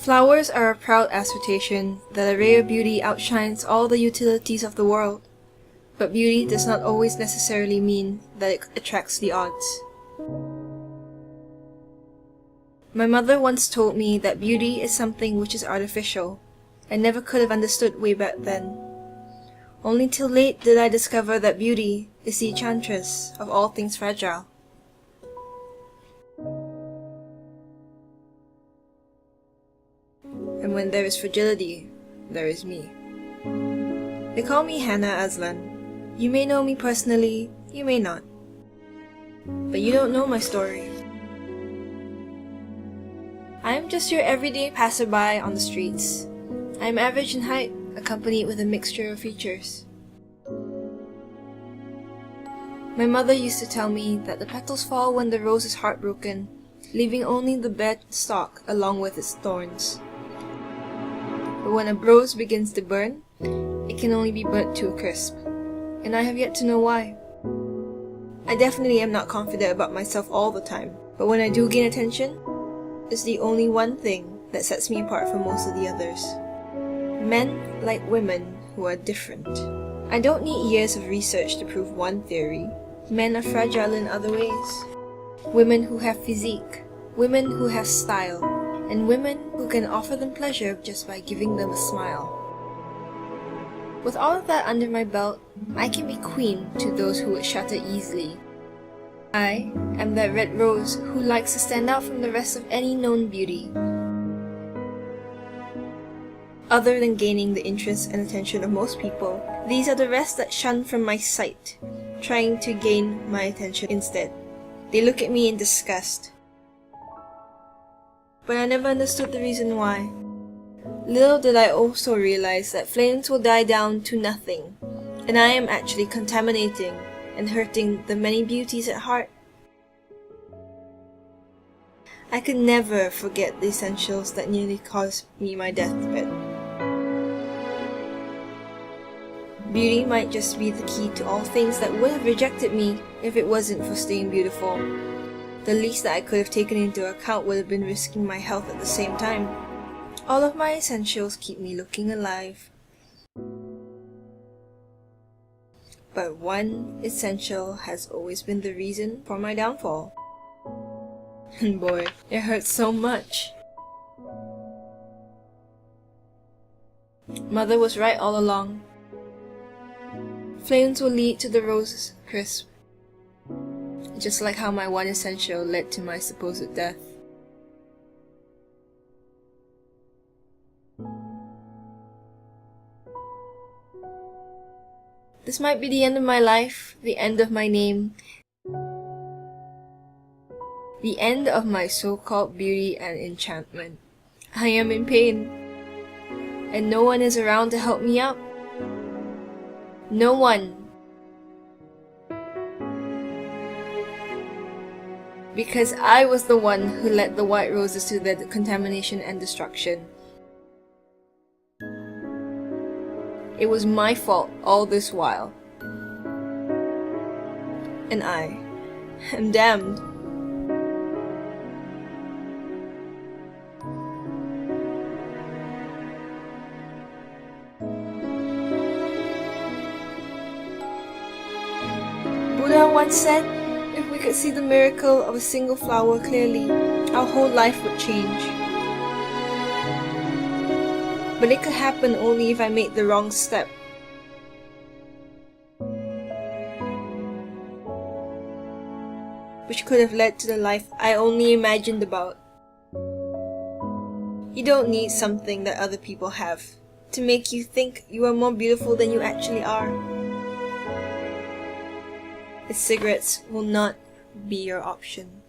Flowers are a proud assertion that a rare beauty outshines all the utilities of the world. But beauty does not always necessarily mean that it attracts the odds. My mother once told me that beauty is something which is artificial. I never could have understood way back then. Only till late did I discover that beauty is the enchantress of all things fragile. And when there is fragility, there is me. They call me Hannah Aslan. You may know me personally, you may not. But you don't know my story. I am just your everyday passerby on the streets. I am average in height, accompanied with a mixture of features. My mother used to tell me that the petals fall when the rose is heartbroken, leaving only the bare stalk along with its thorns. But when a rose begins to burn, it can only be burnt to a crisp. And I have yet to know why. I definitely am not confident about myself all the time, but when I do gain attention, it's the only one thing that sets me apart from most of the others. Men like women who are different. I don't need years of research to prove one theory. Men are fragile in other ways. Women who have physique, women who have style, and women who can offer them pleasure just by giving them a smile. With all of that under my belt, I can be queen to those who would shatter easily. I am that red rose who likes to stand out from the rest of any known beauty. Other than gaining the interest and attention of most people, these are the rest that shun from my sight, trying to gain my attention instead. They look at me in disgust. But I never understood the reason why. Little did I also realize that flames will die down to nothing, and I am actually contaminating and hurting the many beauties at heart. I could never forget the essentials that nearly caused me my deathbed. Beauty might just be the key to all things that would have rejected me if it wasn't for staying beautiful. The least that I could have taken into account would have been risking my health at the same time. All of my essentials keep me looking alive. But one essential has always been the reason for my downfall. And boy, it hurts so much. Mother was right all along. Flames will lead to the rose's crisp, just like how my one essential led to my supposed death. This might be the end of my life, the end of my name, the end of my so-called beauty and enchantment. I am in pain, and no one is around to help me out. No one. Because I was the one who led the white roses to their contamination and destruction. It was my fault all this while. And I am damned. Buddha once said, if we could see the miracle of a single flower clearly, our whole life would change. But it could happen only if I made the wrong step. Which could have led to the life I only imagined about. You don't need something that other people have to make you think you are more beautiful than you actually are. Cigarettes will not be your option.